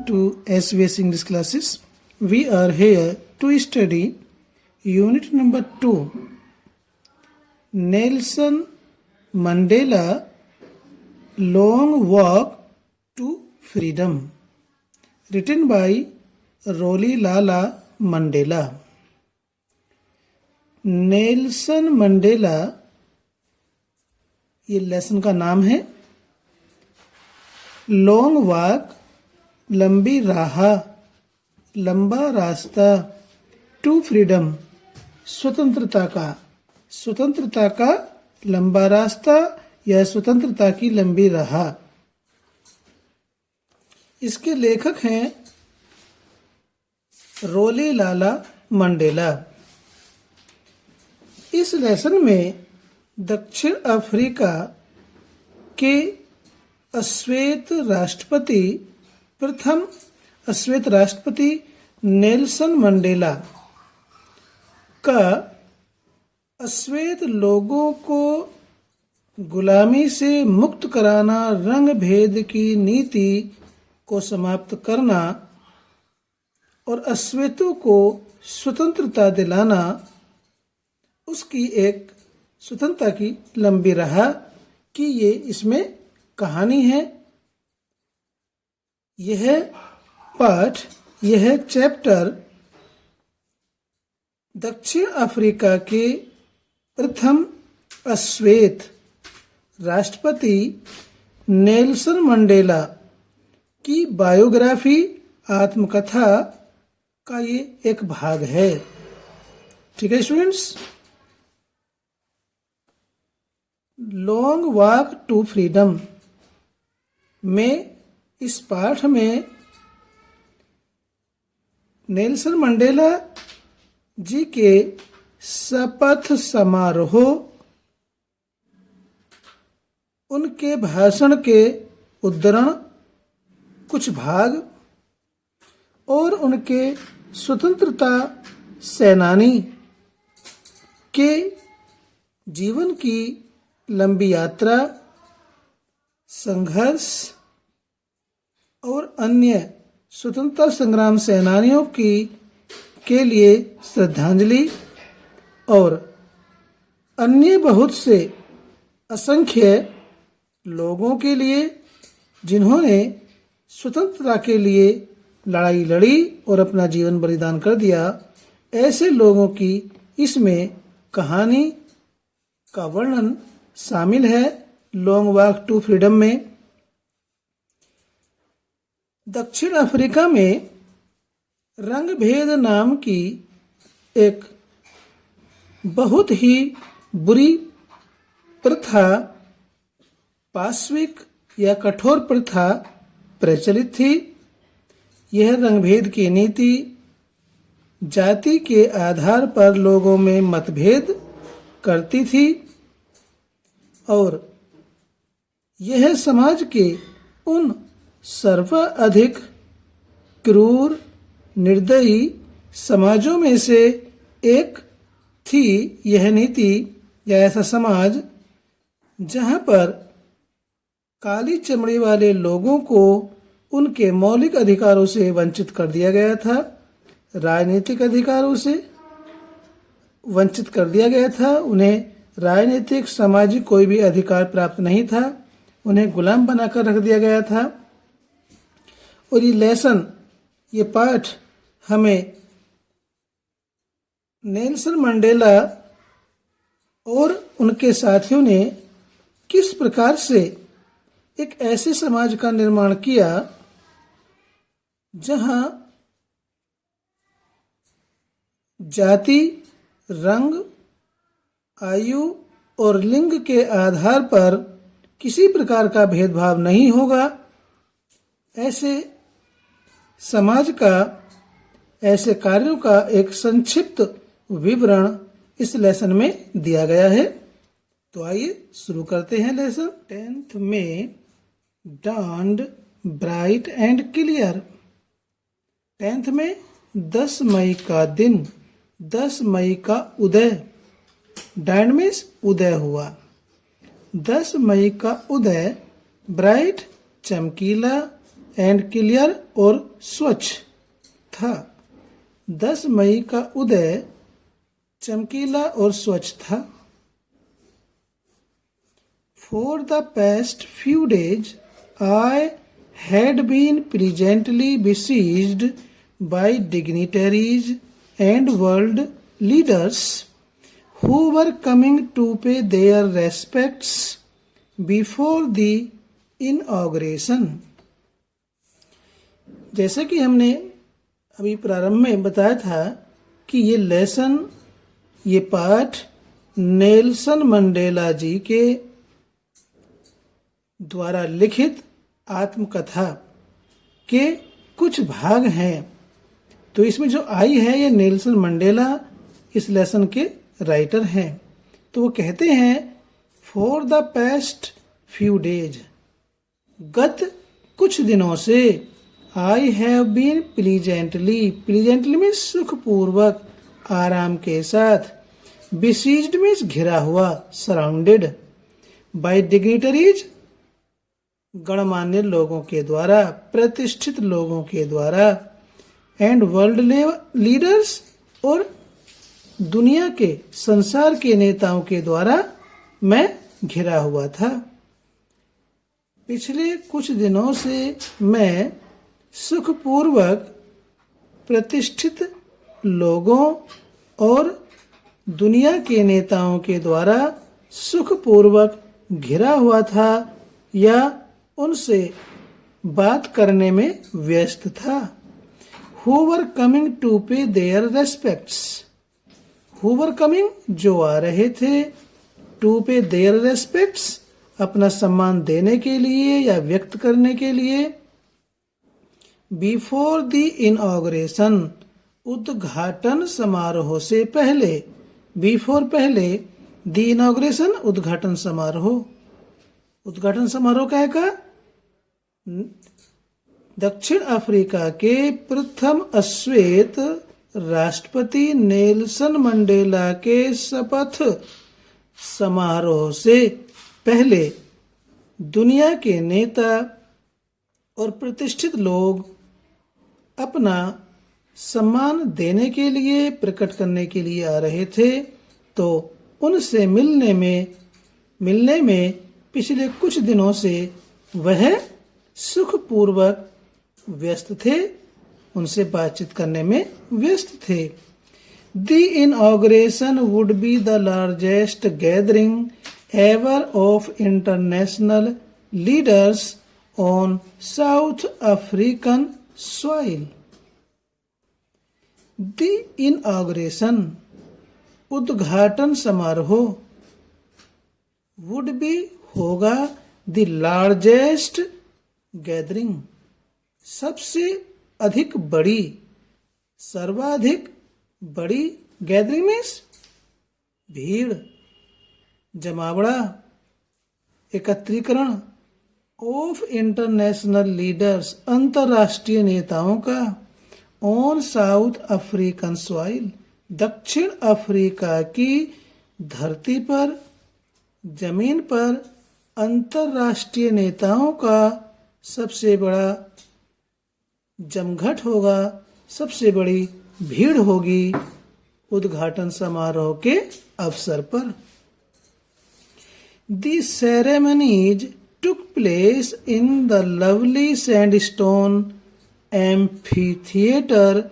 to SBS English classes. We are here to study unit number 2, Nelson Mandela Long Walk to Freedom, written by Rolihlahla Mandela. Nelson Mandela ये lesson का नाम है। Long walk लंबी राह, लंबा रास्ता, to freedom स्वतंत्रता का लंबा रास्ता या स्वतंत्रता की लंबी राह। इसके लेखक हैं रोलीलाला मंडेला। इस लेसन में दक्षिण अफ्रीका के प्रथम अश्वेत राष्ट्रपति नेल्सन मंडेला का अश्वेत लोगों को गुलामी से मुक्त कराना, रंग भेद की नीति को समाप्त करना और अश्वेतों को स्वतंत्रता दिलाना, उसकी एक स्वतंत्रता की लंबी राह की ये इसमें कहानी है। यह चैप्टर दक्षिण अफ्रीका के प्रथम अश्वेत राष्ट्रपति नेल्सन मंडेला की बायोग्राफी, आत्मकथा का ये एक भाग है। ठीक है students. Long walk to freedom में इस पाठ में नेल्सन मंडेला जी के शपथ समारोह, उनके भाषण के उद्धरण कुछ भाग और उनके स्वतंत्रता सेनानी के जीवन की लंबी यात्रा, संघर्ष और अन्य स्वतंत्रता संग्राम सेनानियों के लिए श्रद्धांजलि और अन्य बहुत से असंख्य लोगों के लिए जिन्होंने स्वतंत्रता के लिए लड़ाई लड़ी और अपना जीवन बलिदान कर दिया, ऐसे लोगों की इसमें कहानी का वर्णन शामिल है। लॉन्ग वॉक टू फ्रीडम में दक्षिण अफ्रीका में रंग भेद नाम की एक बहुत ही बुरी प्रथा, पाशविक या कठोर प्रथा प्रचलित थी। यह रंग भेद की नीति जाति के आधार पर लोगों में मतभेद करती थी और यह समाज के उन सर्वाधिक क्रूर, निर्दयी समाजों में से एक थी। यह नीति या ऐसा समाज जहां पर काली चमड़ी वाले लोगों को उनके मौलिक अधिकारों से वंचित कर दिया गया था, राजनीतिक अधिकारों से वंचित कर दिया गया था। उन्हें राजनीतिक, सामाजिक कोई भी अधिकार प्राप्त नहीं था, उन्हें गुलाम बनाकर रख दिया गया था। और ये पाठ हमें नेल्सन मंडेला और उनके साथियों ने किस प्रकार से एक ऐसे समाज का निर्माण किया जहां जाति, रंग, आयु और लिंग के आधार पर किसी प्रकार का भेदभाव नहीं होगा। ऐसे समाज का, ऐसे कार्यों का एक संक्षिप्त विवरण इस लेसन में दिया गया है। तो आइए शुरू करते हैं लेसन। 10th में dawned bright and clear। 10th में 10 मई का दिन, 10 मई का उदय। dawned मीन्स उदय हुआ। 10 मई का उदय, ब्राइट चमकीला, एंड क्लियर और स्वच्छ था। 10 मई का उदय चमकीला और स्वच्छ था। For the past few days, I had been pleasantly besieged by dignitaries and world leaders who were coming to pay their respects before the inauguration. जैसे कि हमने अभी प्रारंभ में बताया था कि ये पाठ नेल्सन मंडेला जी के द्वारा लिखित आत्मकथा के कुछ भाग हैं। तो इसमें जो आई है ये नेल्सन मंडेला इस लेसन के राइटर हैं। तो वो कहते हैं for the past few days, गत कुछ दिनों से, आई हैव बीन प्लीजेंटली में सुखपूर्वक, आराम के साथ, बिसीज्ड में घिरा हुआ, सराउंडेड, बाय डिग्निटरीज गणमान्य लोगों के द्वारा, प्रतिष्ठित लोगों के द्वारा, एंड वर्ल्ड लीडर्स और दुनिया के संसार के नेताओं के द्वारा मैं घिरा हुआ था। पिछले कुछ दिनों से मैं सुखपूर्वक प्रतिष्ठित लोगों और दुनिया के नेताओं के द्वारा सुखपूर्वक घिरा हुआ था या उनसे बात करने में व्यस्त था। Who were coming to pay their respects? Who were coming जो आ रहे थे, to pay their respects अपना सम्मान देने के लिए या व्यक्त करने के लिए, before the inauguration उद्घाटन समारोह से पहले, before पहले, the inauguration उद्घाटन समारोह। उद्घाटन समारोह का है का दक्षिण अफ्रीका के प्रथम अश्वेत राष्ट्रपति नेल्सन मंडेला के शपथ समारोह से पहले दुनिया के नेता और प्रतिष्ठित लोग अपना सम्मान देने के लिए, प्रकट करने के लिए आ रहे थे। तो उनसे मिलने में पिछले कुछ दिनों से वह सुखपूर्वक व्यस्त थे, उनसे बातचीत करने में व्यस्त थे। The inauguration would be the largest gathering ever of international leaders on South African soil. The inauguration उद्घाटन समारोह would be होगा the largest gathering सबसे अधिक बड़ी, सर्वाधिक बड़ी, गैदरिंग मीन्स भीड़, जमावड़ा, एकत्रीकरण, ऑफ इंटरनेशनल लीडर्स अंतर्राष्ट्रीय नेताओं का, ऑन साउथ अफ्रीकन सॉइल दक्षिण अफ्रीका की धरती पर, जमीन पर अंतर्राष्ट्रीय नेताओं का सबसे बड़ा जमघट होगा, सबसे बड़ी भीड़ होगी उद्घाटन समारोह के अवसर पर। The ceremonies took place in the lovely sandstone amphitheater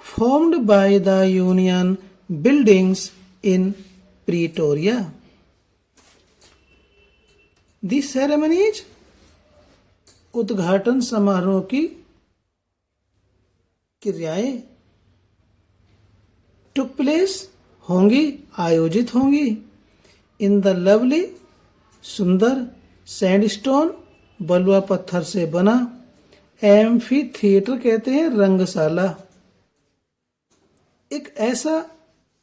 formed by the Union buildings in Pretoria. The ceremonies उद्घाटन समारोह की क्रियाएं टुक प्लेस होंगी, आयोजित होंगी, इन द लवली सुंदर, सैंडस्टोन बलुआ पत्थर से बना, एम्फी थिएटर कहते हैं रंगशाला, एक ऐसा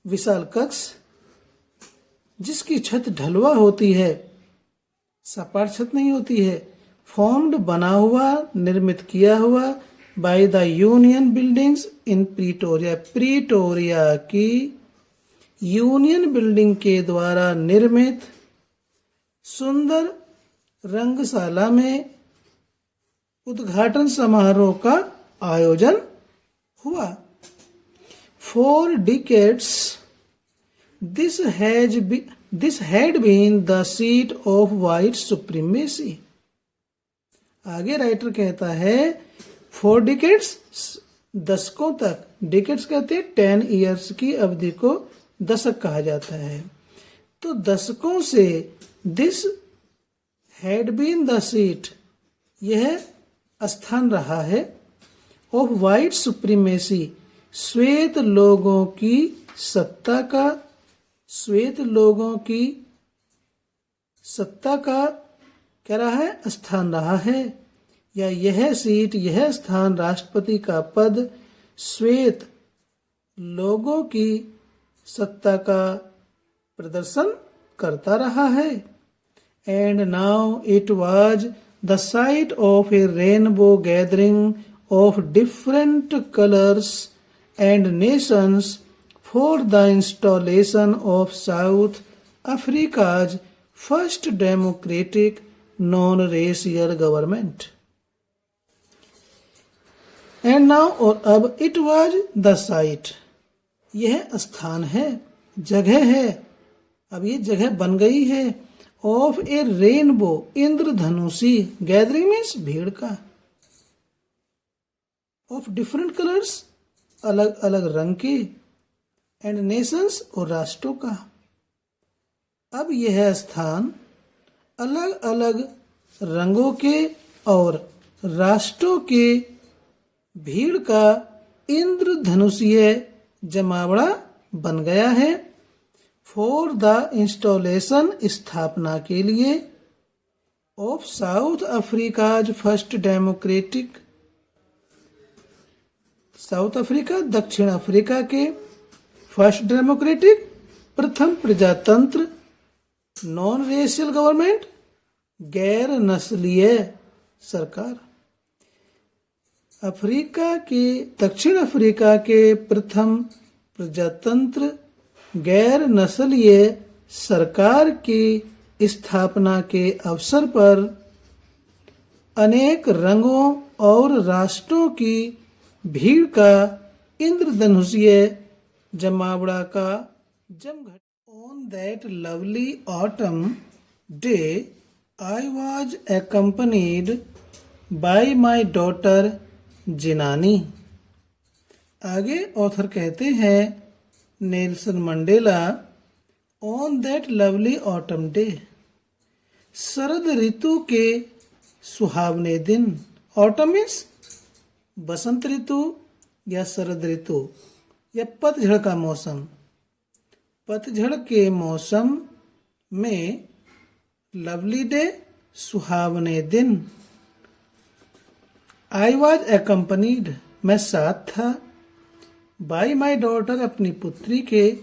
विशाल कक्ष जिसकी छत ढलवा होती है, सपाट छत नहीं होती है, फॉर्म्ड बना हुआ, निर्मित किया हुआ, by the union buildings in Pretoria, Pretoria की यूनियन बिल्डिंग के द्वारा निर्मित सुंदर रंगशाला में उद्घाटन समारोह का आयोजन हुआ। For decades, this had been the seat of white supremacy. आगे राइटर कहता है फॉर डिकेड्स, दशकों तक, डिकेड्स कहते हैं 10 ईयर्स की अवधि को दशक कहा जाता है, तो दशकों से this had been the seat, यह स्थान रहा है, ऑफ वाइट सुप्रीमेसी, श्वेत लोगों की सत्ता का, श्वेत लोगों की सत्ता का क्या रहा है, स्थान रहा है, या यह सीट, यह स्थान, राष्ट्रपति का पद श्वेत लोगों की सत्ता का प्रदर्शन करता रहा है। And now it was the site of A rainbow gathering of different colors and nations for the installation of South Africa's first democratic non-racial government. And now, और अब, it was the site, यह स्थान है, जगह है, अब ये जगह बन गई है, of a rainbow, इंद्रधनुषी, गैदरिंग मीन्स भीड़ का, ऑफ डिफरेंट कलर्स, अलग अलग रंग के, एंड नेशंस, और राष्ट्रों का। अब यह स्थान अलग अलग रंगों के और राष्ट्रों के भीड़ का इंद्रधनुषीय जमावड़ा बन गया है। फॉर द इंस्टॉलेशन, स्थापना के लिए, of south Africa's first democratic, south Africa, दक्षिण अफ्रीका के फर्स्ट डेमोक्रेटिक, प्रथम प्रजातंत्र, नॉन रेशियल गवर्नमेंट, गैर नस्लीय सरकार। अफ्रीका के, दक्षिण अफ्रीका के प्रथम प्रजातंत्र गैर नस्लीय सरकार की स्थापना के अवसर पर अनेक रंगों और राष्ट्रों की भीड़ का इंद्रधनुषीय जमावड़ा का जमघट। On that lovely autumn day I was accompanied by my daughter Zenani. आगे ऑथर कहते हैं Nelson Mandela, on that lovely autumn day, शरद ऋतु के सुहावने दिन, ऑटम मीन्स बसंत ऋतु या शरद ऋतु या पतझड़ का मौसम, पतझड़ के मौसम में लवली डे, सुहावने दिन। आई वॉज accompanied, मैं साथ था, बाई माई डॉटर, अपनी पुत्री के,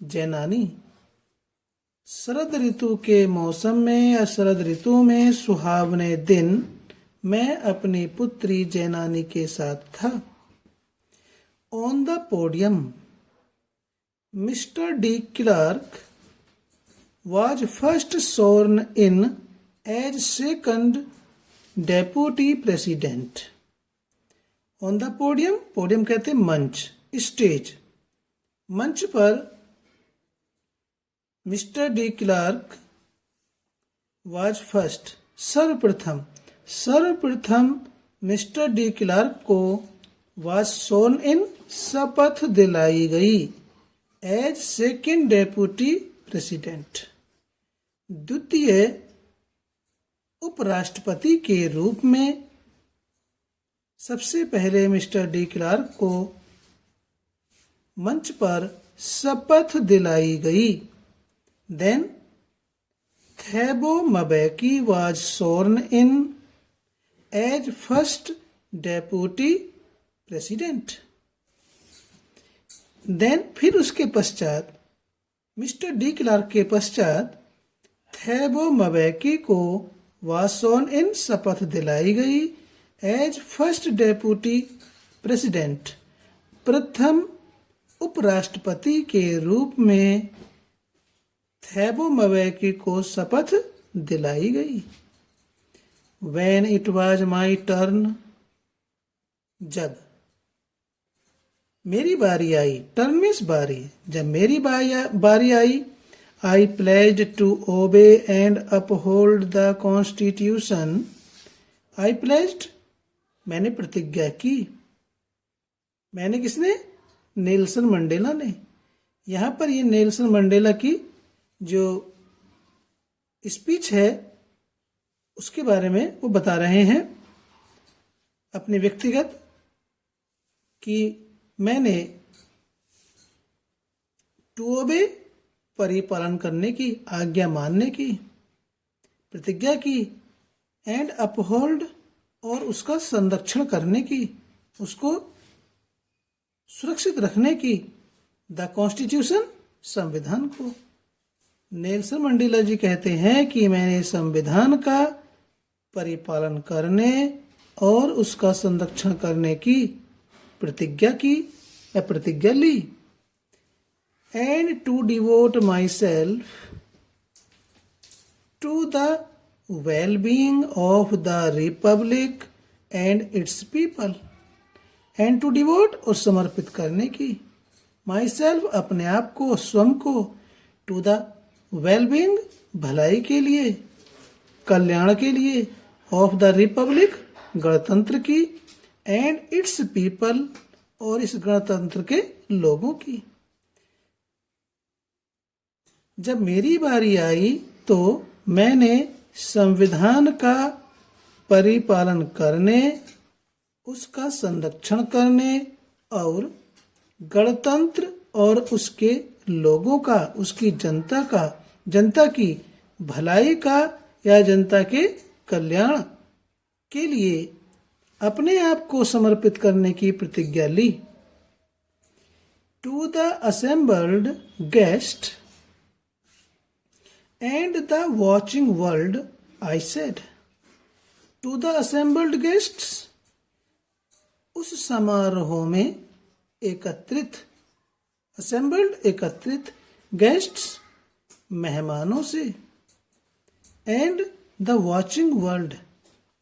जैनानी। शरद ऋतु के मौसम में या शरद ऋतु में सुहावने दिन मैं अपनी पुत्री जैनानी के साथ था। On the podium, mister de Klerk was first sworn in as second deputy president. On the podium, podium कहते हैं मंच, स्टेज, मंच पर mister de Klerk was first, सर्वप्रथम मिस्टर डी क्लार्क को was sworn in, शपथ दिलाई गई, एज सेकेंड डेप्यूटी प्रेसिडेंट, द्वितीय उपराष्ट्रपति के रूप में सबसे पहले मिस्टर डी क्लार्क को मंच पर शपथ दिलाई गई। Then Thabo Mbeki was sworn in as first deputy president. Then फिर उसके पश्चात, मिस्टर डी क्लार्क के पश्चात थैबो मबैकी को वासोन इन, शपथ दिलाई गई, एज फर्स्ट डेप्यूटी प्रेसिडेंट, प्रथम उपराष्ट्रपति के रूप में थैबो मबैकी को शपथ दिलाई गई। when it was my turn, जब मेरी बारी आई, टर्न मीन्स बारी, जब मेरी बारी आई, I pledged to obey and uphold the constitution. I pledged, मैंने प्रतिज्ञा की, मैंने किसने? नेल्सन मंडेला ने। यहाँ पर ये नेल्सन मंडेला की जो स्पीच है उसके बारे में वो बता रहे हैं अपने व्यक्तिगत, कि मैंने टू ओबे परिपालन करने की, आज्ञा मानने की प्रतिज्ञा की, एंड अपहोल्ड और उसका संरक्षण करने की, उसको सुरक्षित रखने की, द कॉन्स्टिट्यूशन संविधान को। नेल्सन मंडेला जी कहते हैं कि मैंने संविधान का परिपालन करने और उसका संरक्षण करने की प्रतिज्ञा की या प्रतिज्ञा ली, and to devote myself to the well-being of the republic and its people, and to devote और समर्पित करने की, माई सेल्फ अपने आप को, स्वयं को, टू द वेल-बीइंग भलाई के लिए, कल्याण के लिए, ऑफ द रिपब्लिक गणतंत्र की, एंड इट्स पीपल और इस गणतंत्र के लोगों की। जब मेरी बारी आई तो मैंने संविधान का परिपालन करने, उसका संरक्षण करने और गणतंत्र और उसके लोगों का, उसकी जनता की भलाई का या जनता के कल्याण के लिए अपने आप को समर्पित करने की प्रतिज्ञा ली। To the assembled guest and the watching world I said, to the assembled guests, उस समारोह में एकत्रित, असेंबल्ड एकत्रित, गेस्ट्स मेहमानों से, एंड द वॉचिंग वर्ल्ड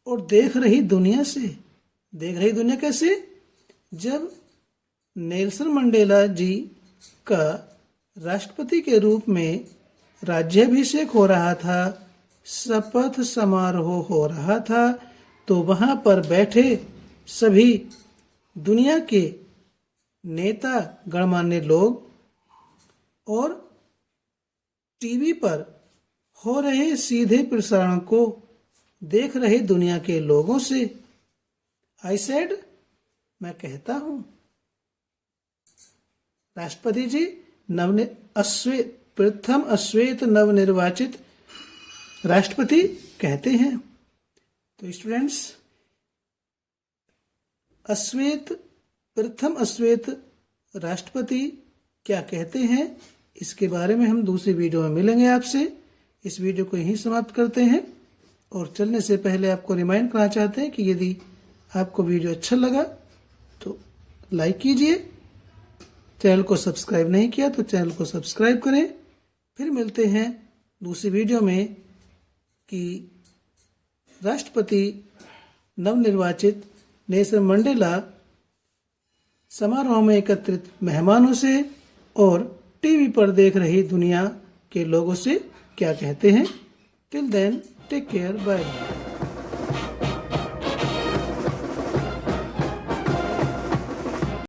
और देख रही दुनिया से। देख रही दुनिया कैसे? जब नेल्सन मंडेला जी का राष्ट्रपति के रूप में राज्याभिषेक हो रहा था, शपथ समारोह हो रहा था, तो वहां पर बैठे सभी दुनिया के नेता, गणमान्य लोग और टीवी पर हो रहे सीधे प्रसारण को देख रहे दुनिया के लोगों से, आई सेड, मैं कहता हूं। राष्ट्रपति जी प्रथम अश्वेत नवनिर्वाचित राष्ट्रपति कहते हैं। तो स्टूडेंट्स, प्रथम अश्वेत राष्ट्रपति क्या कहते हैं, इसके बारे में हम दूसरी वीडियो में मिलेंगे आपसे। इस वीडियो को यहीं समाप्त करते हैं और चलने से पहले आपको रिमाइंड करना चाहते हैं कि यदि आपको वीडियो अच्छा लगा तो लाइक कीजिए, चैनल को सब्सक्राइब नहीं किया तो चैनल को सब्सक्राइब करें। फिर मिलते हैं दूसरी वीडियो में कि राष्ट्रपति नवनिर्वाचित नेल्सन मंडेला समारोह में एकत्रित मेहमानों से और टीवी पर देख रही दुनिया के लोगों से क्या कहते हैं। Till then, take care, bye.